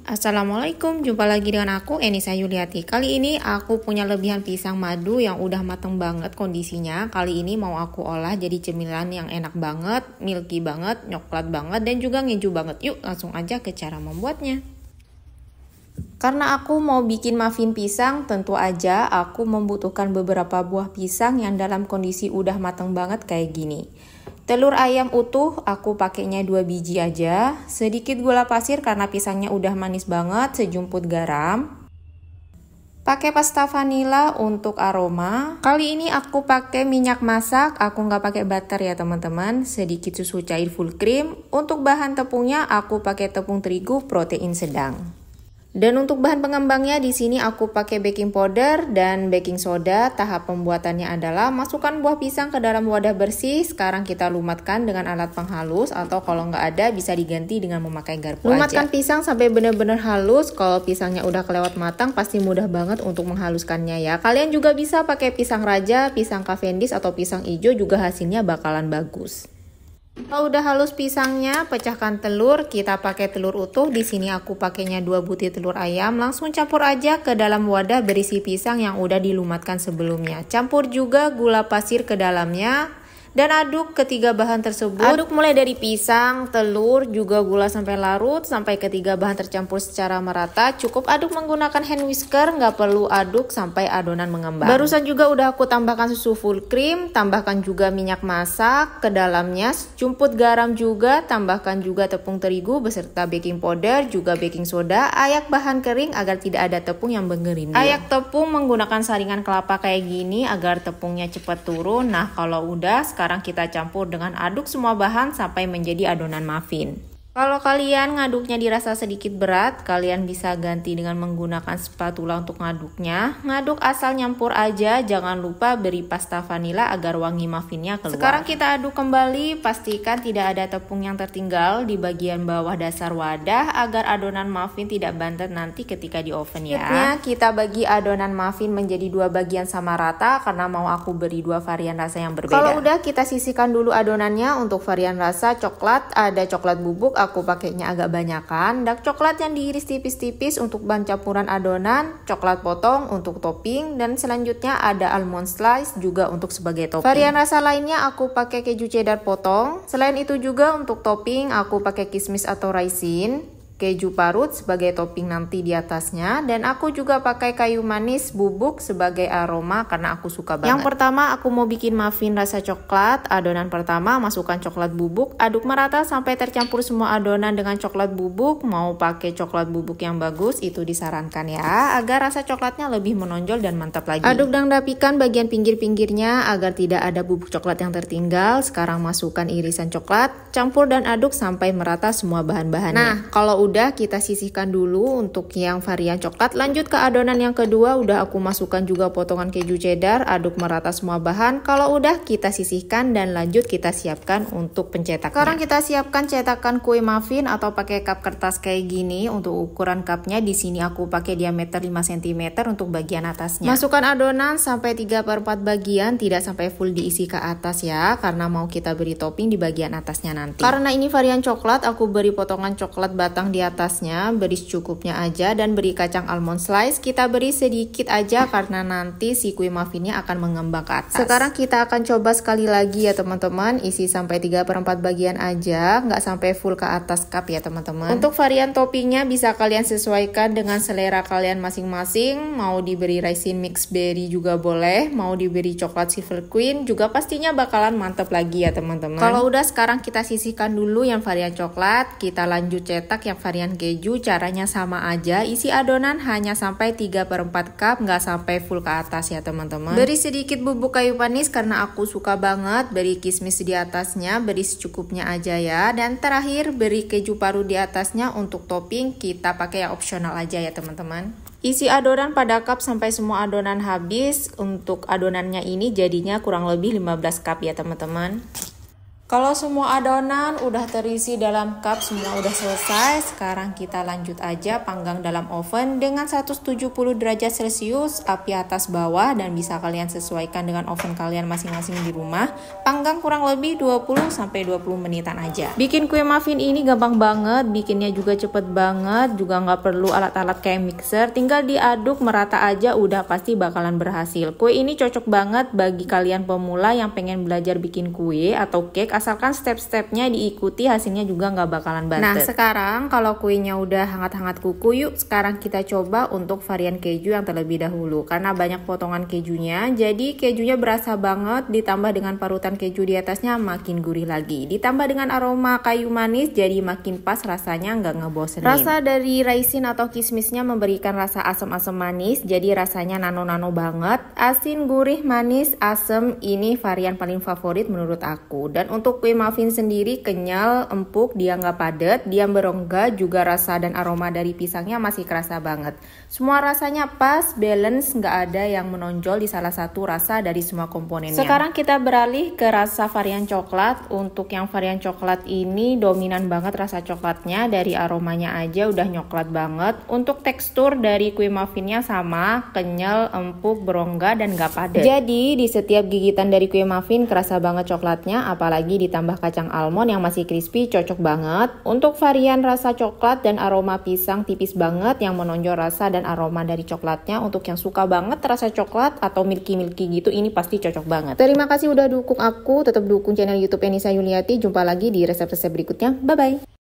Assalamualaikum, jumpa lagi dengan aku Enisa Yuliati. Kali ini aku punya lebihan pisang madu yang udah mateng banget kondisinya. Kali ini mau aku olah jadi cemilan yang enak banget, milky banget, coklat banget, dan juga ngeju banget. Yuk langsung aja ke cara membuatnya. Karena aku mau bikin muffin pisang, tentu aja aku membutuhkan beberapa buah pisang yang dalam kondisi udah mateng banget kayak gini. Telur ayam utuh aku pakainya 2 biji aja, sedikit gula pasir karena pisangnya udah manis banget, sejumput garam. Pakai pasta vanila untuk aroma. Kali ini aku pakai minyak masak, aku nggak pakai butter ya teman-teman. Sedikit susu cair full cream. Untuk bahan tepungnya aku pakai tepung terigu protein sedang. Dan untuk bahan pengembangnya di sini aku pakai baking powder dan baking soda. Tahap pembuatannya adalah masukkan buah pisang ke dalam wadah bersih. Sekarang kita lumatkan dengan alat penghalus atau kalau nggak ada bisa diganti dengan memakai garpu aja. Lumatkan pisang sampai benar-benar halus. Kalau pisangnya udah kelewat matang pasti mudah banget untuk menghaluskannya ya. Kalian juga bisa pakai pisang raja, pisang cavendish atau pisang hijau juga hasilnya bakalan bagus. Kalau udah halus pisangnya, pecahkan telur. Kita pakai telur utuh. Di sini aku pakainya 2 butir telur ayam. Langsung campur aja ke dalam wadah berisi pisang yang udah dilumatkan sebelumnya. Campur juga gula pasir ke dalamnya. Dan aduk ketiga bahan tersebut. Aduk mulai dari pisang, telur, juga gula sampai larut. Sampai ketiga bahan tercampur secara merata. Cukup aduk menggunakan hand whisker. Nggak perlu aduk sampai adonan mengembang. Barusan juga udah aku tambahkan susu full cream. Tambahkan juga minyak masak ke dalamnya. Sejumput garam juga. Tambahkan juga tepung terigu beserta baking powder. Juga baking soda. Ayak bahan kering agar tidak ada tepung yang bergerindil. Ayak tepung menggunakan saringan kelapa kayak gini agar tepungnya cepat turun. Nah kalau udah, sekarang kita campur dengan aduk semua bahan sampai menjadi adonan muffin. Kalau kalian ngaduknya dirasa sedikit berat, kalian bisa ganti dengan menggunakan spatula untuk ngaduknya. Ngaduk asal nyampur aja, jangan lupa beri pasta vanila agar wangi muffinnya keluar. Sekarang kita aduk kembali, pastikan tidak ada tepung yang tertinggal di bagian bawah dasar wadah agar adonan muffin tidak bantet nanti ketika di oven ya. Selanjutnya kita bagi adonan muffin menjadi 2 bagian sama rata karena mau aku beri 2 varian rasa yang berbeda. Kalau udah, kita sisihkan dulu adonannya. Untuk varian rasa coklat, ada coklat bubuk. Aku pakainya agak banyakan. Dark coklat yang diiris tipis-tipis untuk bahan campuran adonan, coklat potong untuk topping, dan selanjutnya ada almond slice juga untuk sebagai topping. Varian rasa lainnya aku pakai keju cheddar potong. Selain itu juga untuk topping aku pakai kismis atau raisin, keju parut sebagai topping nanti di atasnya, dan aku juga pakai kayu manis bubuk sebagai aroma karena aku suka banget. Yang pertama aku mau bikin muffin rasa coklat. Adonan pertama masukkan coklat bubuk, aduk merata sampai tercampur semua adonan dengan coklat bubuk. Mau pakai coklat bubuk yang bagus itu disarankan ya, agar rasa coklatnya lebih menonjol dan mantap lagi. Aduk dan rapikan bagian pinggir-pinggirnya agar tidak ada bubuk coklat yang tertinggal. Sekarang masukkan irisan coklat, campur dan aduk sampai merata semua bahan-bahannya. Nah kalau udah, kita sisihkan dulu untuk yang varian coklat. Lanjut ke adonan yang kedua, udah aku masukkan juga potongan keju cheddar, aduk merata semua bahan. Kalau udah, kita sisihkan dan lanjut kita siapkan untuk pencetaknya. Sekarang kita siapkan cetakan kue muffin atau pakai cup kertas kayak gini. Untuk ukuran cupnya di sini aku pakai diameter 5 cm untuk bagian atasnya. Masukkan adonan sampai 3/4 bagian, tidak sampai full diisi ke atas ya, karena mau kita beri topping di bagian atasnya nanti. Karena ini varian coklat, aku beri potongan coklat batang di atasnya, beri secukupnya aja, dan beri kacang almond slice. Kita beri sedikit aja karena nanti si kue muffinnya akan mengembang ke atas. Sekarang kita akan coba sekali lagi ya teman-teman, isi sampai 3/4 bagian aja, nggak sampai full ke atas cup ya teman-teman. Untuk varian toppingnya bisa kalian sesuaikan dengan selera kalian masing-masing. Mau diberi raisin mix berry juga boleh, mau diberi coklat silver queen juga pastinya bakalan mantep lagi ya teman-teman. Kalau udah, sekarang kita sisihkan dulu yang varian coklat, kita lanjut cetak yang varian keju. Caranya sama aja, isi adonan hanya sampai 3/4 cup, nggak sampai full ke atas ya teman-teman. Beri sedikit bubuk kayu manis karena aku suka banget, beri kismis di atasnya, beri secukupnya aja ya, dan terakhir beri keju parut di atasnya. Untuk topping kita pakai yang opsional aja ya teman-teman. Isi adonan pada cup sampai semua adonan habis. Untuk adonannya ini jadinya kurang lebih 15 cup ya teman-teman. Kalau semua adonan udah terisi dalam cup, semua udah selesai, sekarang kita lanjut aja panggang dalam oven dengan 170 derajat Celcius, api atas bawah, dan bisa kalian sesuaikan dengan oven kalian masing-masing di rumah. Panggang kurang lebih 20-20 menitan aja. Bikin kue muffin ini gampang banget, bikinnya juga cepet banget, juga nggak perlu alat-alat kayak mixer, tinggal diaduk merata aja udah pasti bakalan berhasil. Kue ini cocok banget bagi kalian pemula yang pengen belajar bikin kue atau cake, asalkan step-stepnya diikuti, hasilnya juga nggak bakalan bantet. Nah sekarang kalau kuenya udah hangat-hangat kuku, yuk sekarang kita coba untuk varian keju yang terlebih dahulu. Karena banyak potongan kejunya, jadi kejunya berasa banget, ditambah dengan parutan keju di atasnya makin gurih lagi. Ditambah dengan aroma kayu manis, jadi makin pas rasanya, nggak ngebosenin. Rasa dari raisin atau kismisnya memberikan rasa asam-asam manis, jadi rasanya nano-nano banget. Asin, gurih, manis, asam, ini varian paling favorit menurut aku. Dan untuk kue muffin sendiri kenyal, empuk, dia nggak padat, dia berongga, juga rasa dan aroma dari pisangnya masih kerasa banget. Semua rasanya pas, balance, nggak ada yang menonjol di salah satu rasa dari semua komponennya. Sekarang kita beralih ke rasa varian coklat. Untuk yang varian coklat ini dominan banget rasa coklatnya, dari aromanya aja udah nyoklat banget. Untuk tekstur dari kue muffinnya sama, kenyal, empuk, berongga, dan nggak padat. Jadi di setiap gigitan dari kue muffin kerasa banget coklatnya, apalagi ditambah kacang almond yang masih crispy, cocok banget. Untuk varian rasa coklat dan aroma pisang tipis banget yang menonjol rasa dan aroma dari coklatnya. Untuk yang suka banget rasa coklat atau milky-milky gitu, ini pasti cocok banget. Terima kasih udah dukung aku, tetap dukung channel YouTube Enisa Yuliati. Jumpa lagi di resep-resep berikutnya. Bye-bye!